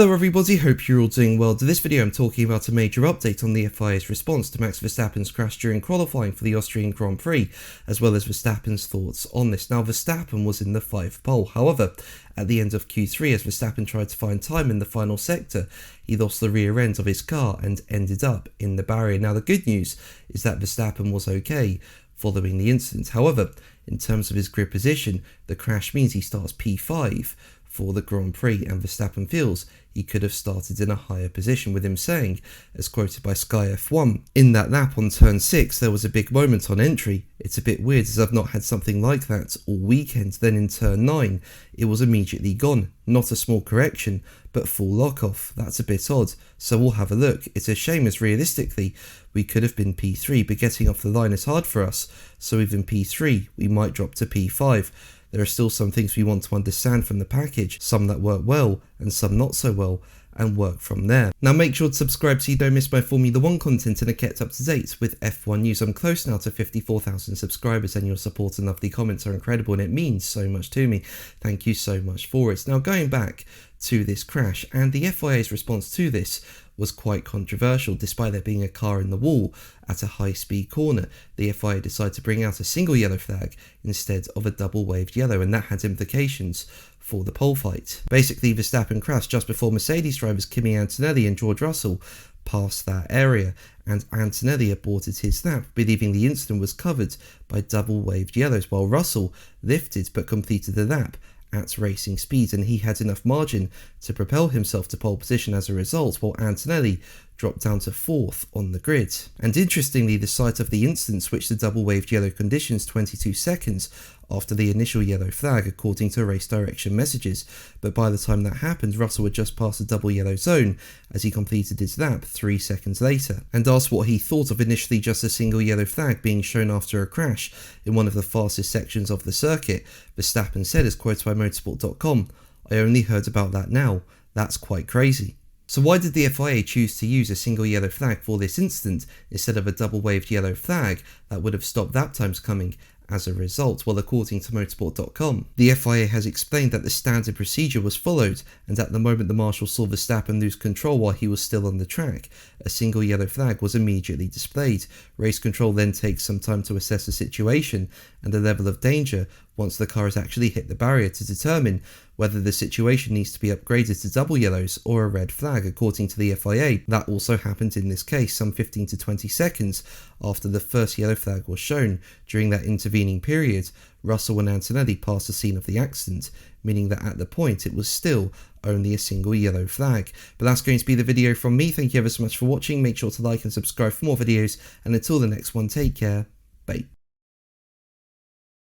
Hello everybody, hope you're all doing well. In this video I'm talking about a major update on the FIA's response to Max Verstappen's crash during qualifying for the Austrian Grand Prix, as well as Verstappen's thoughts on this. Now Verstappen was in the 5th pole, however, at the end of Q3 as Verstappen tried to find time in the final sector, he lost the rear end of his car and ended up in the barrier. Now the good news is that Verstappen was okay following the incident. However, in terms of his grid position, the crash means he starts P5 for the Grand Prix, and Verstappen feels he could have started in a higher position, with him saying, as quoted by Sky F1, "In that lap on turn 6 there was a big moment on entry. It's a bit weird as I've not had something like that all weekend. Then in turn 9 it was immediately gone. Not a small correction, but full lock off. That's a bit odd, so we'll have a look. It's a shame as realistically we could have been P3, but getting off the line is hard for us, so even P3 we might drop to P5. There are still some things we want to understand from the package, some that work well and some not so well, and work from there." Now make sure to subscribe so you don't miss my Formula 1 content and are kept up to date with F1 news. I'm close now to 54,000 subscribers, and your support and lovely comments are incredible and it means so much to me. Thank you so much for it. Now going back to this crash, and the FIA's response to this was quite controversial. Despite there being a car in the wall at a high-speed corner, the FIA decided to bring out a single yellow flag instead of a double-waved yellow, and that had implications for the pole fight. Basically, Verstappen crashed just before Mercedes drivers Kimi Antonelli and George Russell passed that area, and Antonelli aborted his lap, believing the incident was covered by double-waved yellows, while Russell lifted but completed the lap at racing speed, and he had enough margin to propel himself to pole position as a result, while Antonelli dropped down to 4th on the grid. And interestingly, the site of the incident switched to double-waved yellow conditions 22 seconds after the initial yellow flag, according to race direction messages, but by the time that happened, Russell had just passed the double yellow zone as he completed his lap 3 seconds later. And asked what he thought of initially just a single yellow flag being shown after a crash in one of the fastest sections of the circuit, Verstappen said, as quoted by motorsport.com, "I only heard about that now. That's quite crazy." So why did the FIA choose to use a single yellow flag for this incident instead of a double-waved yellow flag that would have stopped lap times coming as a result? Well, according to motorsport.com, the FIA has explained that the standard procedure was followed, and at the moment the marshal saw Verstappen lose control while he was still on the track, a single yellow flag was immediately displayed. Race control then takes some time to assess the situation and the level of danger once the car has actually hit the barrier to determine whether the situation needs to be upgraded to double yellows or a red flag, according to the FIA. That also happened in this case some 15 to 20 seconds after the first yellow flag was shown. During that intervening period, Russell and Antonelli passed the scene of the accident, meaning that at the point it was still only a single yellow flag. But that's going to be the video from me. Thank you ever so much for watching. Make sure to like and subscribe for more videos, and until the next one, take care. Bye.